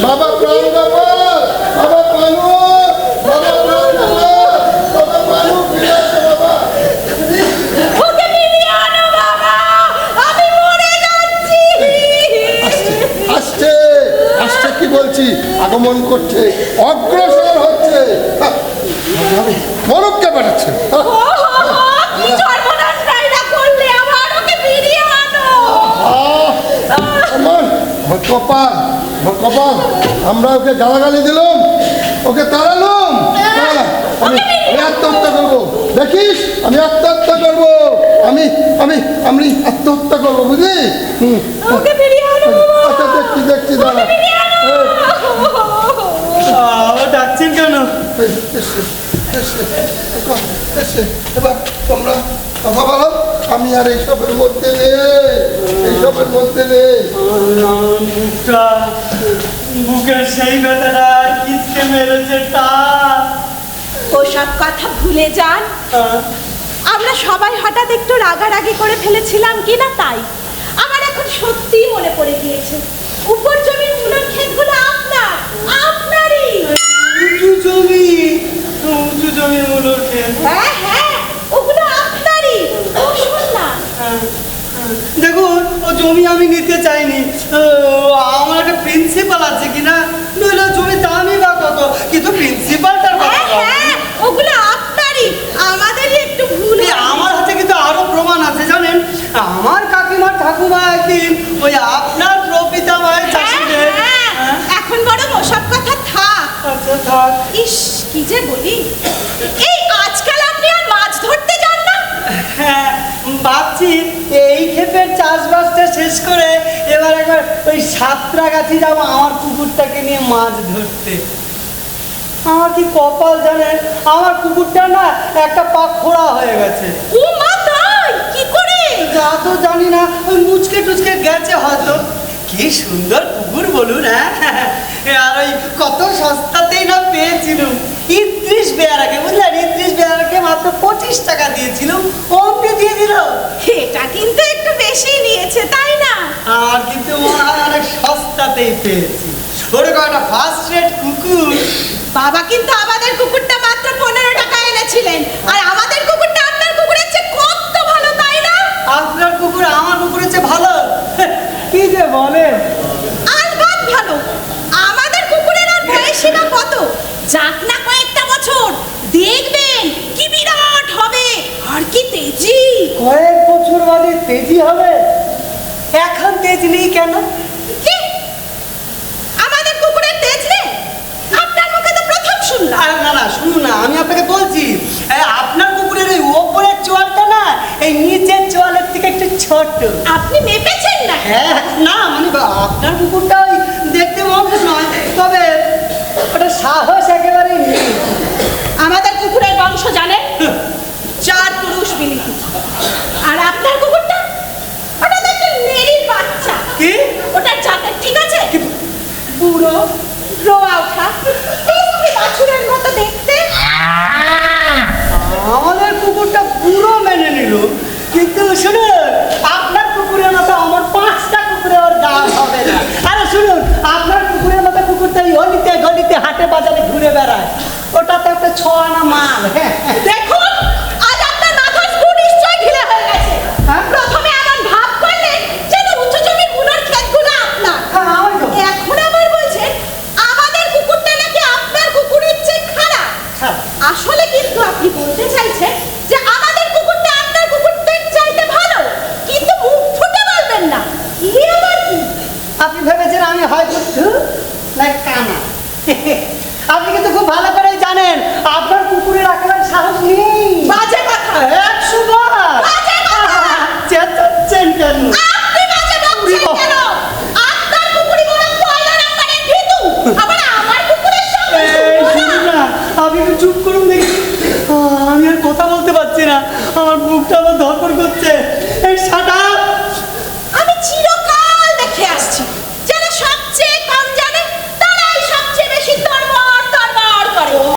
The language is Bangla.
বাবা প্রাণ বাবা, বাবা পানু, বাবা প্রাণ বাবা, বাবা পানু ফিরে আসো বাবা। ওকে ফিরিয়ে আনো বাবা, আমি মরে যাচ্ছি। আসছে আসছে কি বলছি, আগমন করছে, অগ্রসর হচ্ছে, মরককে পাঠাচ্ছে। কি সর্বনাশটাই না করলে, আমার ওকে ফিরিয়ে আনো। কপাল কপাল, আমরা ওকে গালাগালি দিলাম, ওকে তাড়ালাম, আমি আত্মহত্যা করবো, দেখিস আমি আত্মহত্যা করবো, আমি আমি আমি আত্মহত্যা করবো, বুঝলি? ওকে ফিরিয়ে আনো বাবা। আচ্ছা দেখছি দেখছি, দাঁড়া। ডাকছেন কেন? এবার তোমরা কথা বলো, আমি আর এইসবের মধ্যে নেই, এইসবের মধ্যে নেই। মুখটা, মুখের সেই ব্যথাটা কিসকে মেরেছে তা। ওসব কথা ভুলে যান। আমরা সবাই হঠাৎ একটু রাগারাগি করে ফেলেছিলাম কিনা তাই। আমার এখন সত্যি মনে পড়ে গিয়েছে, উপর জমির মূলর ক্ষেতগুলো আপনার, আপনারই। উঁচু জমি, উঁচু জমির মূলর ক্ষেত। হ্যাঁ হ্যাঁ, ওগুলো আপনারই। ও শোন না, দেখুন, ও জমি আমি নিতে চাইনি। আমার একটা প্রিন্সিপাল আছে কিনা, নইলে জমি দামই বা কত, কিন্তু প্রিন্সিপালটার কথা হ্যাঁ হ্যাঁ, ওগুলো আপনারই, আমাদেরই একটু ভুল। আমার হাতে কিন্তু আরো প্রমাণ আছে জানেন। আমার কাকিমার ঠাকুমা একদিন ওই আপনার প্রপিতাময় চাষিদের। এখন বরং ওসব কথা থাক। আচ্ছা থাক। ইস, কি যে বলি, এই আজকাল আপনি আর মাছ ধরতে যান না? হ্যাঁ, ভাবছি এই ক্ষেতের চাষবাসটা শেষ করে এবার একবার ওই সাঁতরাগাছি যাবো আমার কুকুরটাকে নিয়ে মাছ ধরতে। আমার কি কপাল জানেন, আমার কুকুরটা না একটা পা খোড়া হয়ে গেছে। ও মা, তাই? কি করে? যা তো জানি না, ওই মুচকে টুচকে গেছে হয়তো। কি সুন্দর কুকুর বলুন। হ্যাঁ, আর ওই কত সস্তাতেই না পেয়েছিলাম ইদ্রিস বেয়ারাকে, বুঝলেন? ইদ্রিস বেয়ারাকে মাত্র 25 টাকা দিয়েছিলাম, ওকে দিয়ে দিল। এটা কিন্তু একটু বেশি নিয়েছে, তাই না? আর কিন্তু মনে হয় অনেক সস্তাতেই পেয়েছি। ওরকম একটা ফার্স্ট রেট কুকুর। বাবা কিন্তু আমাদের কুকুরটা মাত্র 15 টাকা এনেছিলেন, আর আমাদের কুকুরটা আপনার কুকুরের চেয়ে কত ভালো, তাই না? আপনার কুকুর আমার কুকুরের চেয়ে ভালো? কি যে বলেন। আলবাত ভালো। আমাদের কুকুরের আর বয়সী না কত, যাক না কয়েকটা বছর, দেখবেন কি বিরাট হবে, আর কি তেজি। কয়েক বছর বাদে তেজি হবে? এখন তেজ নেই কেন? কি? আমাদের কুকুরের তেজ নেই? আপনার মুখে তো প্রথম শুনলাম। আরে না না, শুনুন না, আমি আপনাকে বলছি, আপনার কুকুরের এই ওপরের চোয়ালটা না এই নিচের চোয়ালের থেকে একটু ছোট। আপনি মেপেছেন না? হ্যাঁ, না মানে আপনার কুকুরটা ওই দেখতে মতো নয়, তবে ওটা সাহস একেবারেই নেই। আমাদের কুকুরের বংশ জানেন, 4 পুরুষ মিলিত। আর আপনার কুকুরটা, ওটা তো একটা নেড়ির বাচ্চা। কি? ওটা জাতের ঠিক আছে, বুড়ো, রোয়া ওঠা, মিষ্টি বাছুরের মতো দেখতে। আমাদের কুকুরটা পুরো মেনে নিল, কিন্তু শুনুন, আপনার কুকুরের মতো আমার 5টা কুকুরের দাম হবে না। আরে শুনুন, আপনার কুকুরের মতো কুকুরটা এই অলিতে গলিতে হাটে বাজারে ঘুরে বেড়ায়, ওটা তো একটা 6 আনা মাল। হ্যাঁ, দেখুন, আজ আপনার মাথার স্ক্রু নিশ্চয়ই ঢিলে হয়ে গেছে। হ্যাঁ? প্রথমে এমন ভাব করলেন যেন উঁচু জমির মূলর ক্ষেতগুলো আপনার। হ্যাঁ, ওই তো। এখন আবার বলছেন আমাদের কুকুরটা নাকি আপনার কুকুরের চেয়ে খারাপ। হ্যাঁ। আসলে কিন্তু আপনি বলতে চাইছেন যে আমাদের কুকুরটা আপনার কুকুরটার চাইতে ভালো, কিন্তু মুখ ফুটে বলবেন না। কি আবার কি? আপনি ভেবেছেন আমি হয় বুদ্ধু না কানা? আপনি কিন্তু খুব ভালো করেই জানেন আপনার কুকুরের একেবারে সাহস নেই। বাজে কথা। 100 বার। বাজে কথা। চেঁচাচ্ছেন কেন? আপনি বাজে বকছেন কেন? আপনার কুকুরই বরং পয়লা নাম্বারের ভীতু। আবার আমার কুকুরের সঙ্গে এই তুলনা? শুনুন না, আপনি একটু চুপ করুন দেখি। আমি আর কথা বলতে পারছি না, আমার বুকটা আমার ধরপড় করছে। এই শাট আপ।